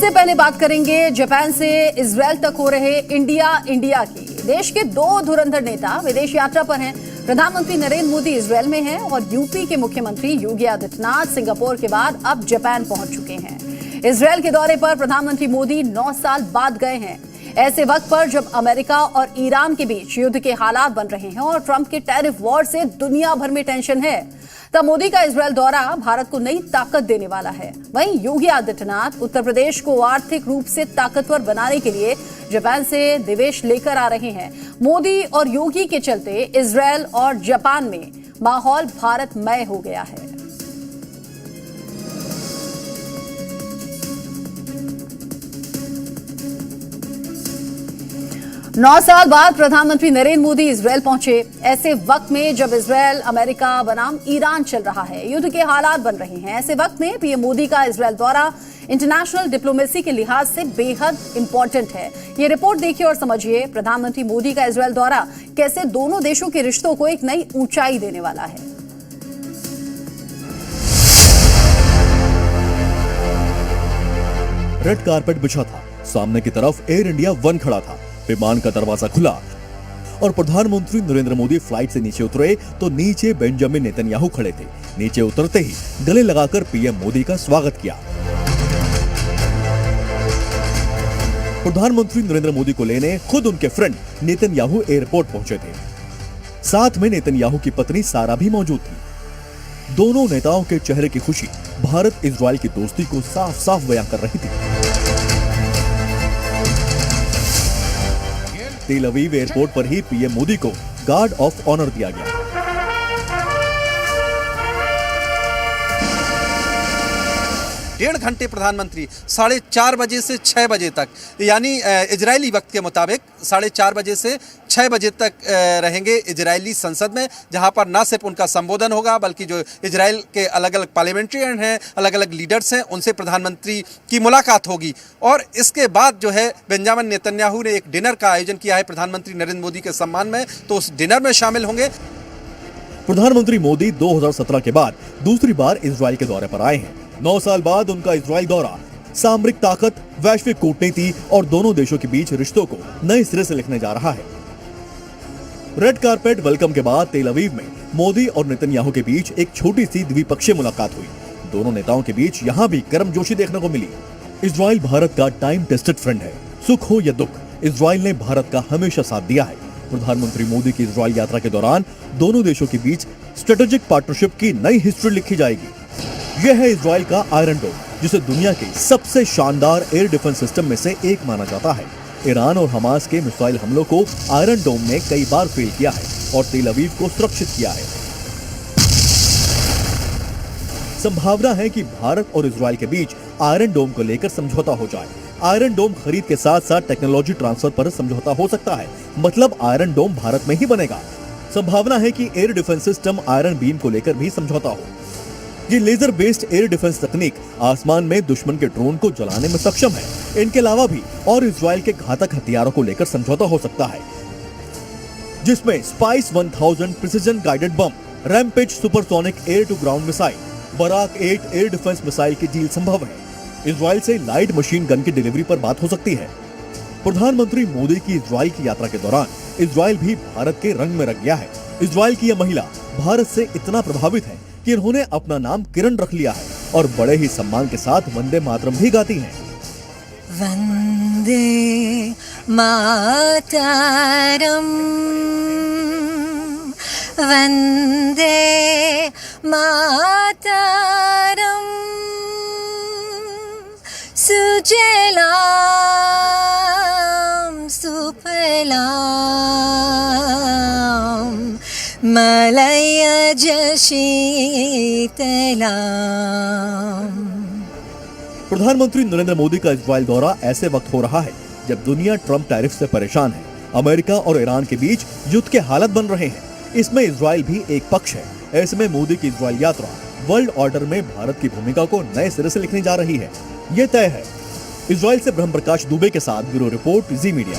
इससे पहले बात करेंगे जापान से इजरायल तक हो रहे इंडिया की। देश के दो धुरंधर नेता विदेश यात्रा पर हैं। प्रधानमंत्री नरेंद्र मोदी इजरायल में हैं और यूपी के मुख्यमंत्री योगी आदित्यनाथ सिंगापुर के बाद अब जापान पहुंच चुके हैं। इजरायल के दौरे पर प्रधानमंत्री मोदी 9 साल बाद गए हैं। ऐसे वक्त पर जब अमेरिका और ईरान के बीच युद्ध के हालात बन रहे हैं और ट्रंप के टैरिफ वॉर से दुनिया भर में टेंशन है, तब मोदी का इजरायल दौरा भारत को नई ताकत देने वाला है। वहीं योगी आदित्यनाथ उत्तर प्रदेश को आर्थिक रूप से ताकतवर बनाने के लिए जापान से निवेश लेकर आ रहे हैं। मोदी और योगी के चलते इजरायल और जापान में माहौल भारतमय हो गया है। नौ साल बाद प्रधानमंत्री नरेंद्र मोदी इजरायल पहुंचे। ऐसे वक्त में जब इजरायल अमेरिका बनाम ईरान चल रहा है, युद्ध के हालात बन रहे हैं, ऐसे वक्त में पीएम मोदी का इजरायल दौरा इंटरनेशनल डिप्लोमेसी के लिहाज से बेहद इंपॉर्टेंट है। ये रिपोर्ट देखिए और समझिए प्रधानमंत्री मोदी का इजरायल दौरा कैसे दोनों देशों के रिश्तों को एक नई ऊंचाई देने वाला है। रेड कारपेट बिछा था, सामने की तरफ एयर इंडिया 1 खड़ा था, विमान का दरवाजा खुला और प्रधानमंत्री नरेंद्र मोदी फ्लाइट से नीचे उतरे तो नीचे बेंजामिन नेतन्याहू खड़े थे। नीचे उतरते ही गले लगाकर पीएम मोदी का स्वागत किया। प्रधानमंत्री नरेंद्र मोदी को लेने खुद उनके फ्रेंड नेतन्याहू एयरपोर्ट पहुंचे थे। साथ में नेतन्याहू की पत्नी सारा भी मौजूद थी। दोनों नेताओं के चेहरे की खुशी भारत इजरायल की दोस्ती को साफ साफ बयां कर रही थी। तेल अवीव एयरपोर्ट पर ही पीएम मोदी को गार्ड ऑफ ऑनर दिया गया। 1.5 घंटे प्रधानमंत्री 4:30 बजे से 6 बजे तक, यानी इजरायली वक्त के मुताबिक 4:30 बजे से 6 बजे तक रहेंगे इजरायली संसद में, जहां पर न सिर्फ उनका संबोधन होगा बल्कि जो इजरायल के अलग अलग पार्लियामेंट्रियन हैं, अलग अलग लीडर्स हैं, उनसे प्रधानमंत्री की मुलाकात होगी। और इसके बाद जो है बेंजामिन नेतन्याहू ने एक डिनर का आयोजन किया है प्रधानमंत्री नरेंद्र मोदी के सम्मान में, तो उस डिनर में शामिल होंगे। प्रधानमंत्री मोदी 2017 के बाद दूसरी बार इजरायल के दौरे पर आए हैं। 9 साल बाद उनका इजरायल दौरा सामरिक ताकत, वैश्विक कूटनीति और दोनों देशों के बीच रिश्तों को नए सिरे से लिखने जा रहा है। रेड कारपेट वेलकम के बाद तेल अवीव में मोदी और नेतन्याहू के बीच एक छोटी सी द्विपक्षीय मुलाकात हुई। दोनों नेताओं के बीच यहां भी गर्मजोशी देखने को मिली। इजरायल भारत का टाइम टेस्टेड फ्रेंड है। सुख हो या दुख, इजरायल ने भारत का हमेशा साथ दिया है। प्रधानमंत्री मोदी की इजरायल यात्रा के दौरान दोनों देशों के बीच स्ट्रेटेजिक पार्टनरशिप की नई हिस्ट्री लिखी जाएगी। यह है इजरायल का आयरन डोम, जिसे दुनिया के सबसे शानदार एयर डिफेंस सिस्टम में से एक माना जाता है। ईरान और हमास के मिसाइल हमलों को आयरन डोम ने कई बार फेल किया है और तेल अवीव को सुरक्षित किया है। संभावना है कि भारत और इजरायल के बीच आयरन डोम को लेकर समझौता हो जाए। आयरन डोम खरीद के साथ साथ टेक्नोलॉजी ट्रांसफर पर समझौता हो सकता है, मतलब आयरन डोम भारत में ही बनेगा। संभावना है कि air defence system iron beam को लेकर भी समझौता हो। ये लेजर बेस्ड एयर डिफेंस तकनीक आसमान में दुश्मन के ड्रोन को जलाने में सक्षम है। इनके अलावा भी और इजरायल के घातक हथियारों को लेकर समझौता हो सकता है, जिसमें Spice 1000 precision guided bomb, Rampage supersonic air to ground missile, Barak 8 air defence missile की डील संभव है। इजरायल से लाइट मशीन गन की डिलीवरी पर बात हो सकती है। प्रधानमंत्री मोदी की इजरायल की यात्रा के दौरान इजरायल भी भारत के रंग में रंग गया है। इजरायल की यह महिला भारत से इतना प्रभावित है कि इन्होंने अपना नाम किरण रख लिया है और बड़े ही सम्मान के साथ वंदे मातरम भी गाती हैं। वंदे मातरम, वंदे मातरम, सुजलाम सुफलाम मलयज शीतलाम। प्रधानमंत्री नरेंद्र मोदी का इजरायल दौरा ऐसे वक्त हो रहा है जब दुनिया ट्रंप टैरिफ से परेशान है। अमेरिका और ईरान के बीच युद्ध के हालत बन रहे हैं। इसमें इजरायल भी एक पक्ष है। ऐसे में मोदी की इजरायल यात्रा वर्ल्ड ऑर्डर में भारत की भूमिका को नए सिरे से लिखने जा रही है, ये तय है। इजरायल से ब्रह्म प्रकाश दुबे के साथ ब्यूरो रिपोर्ट, जी मीडिया।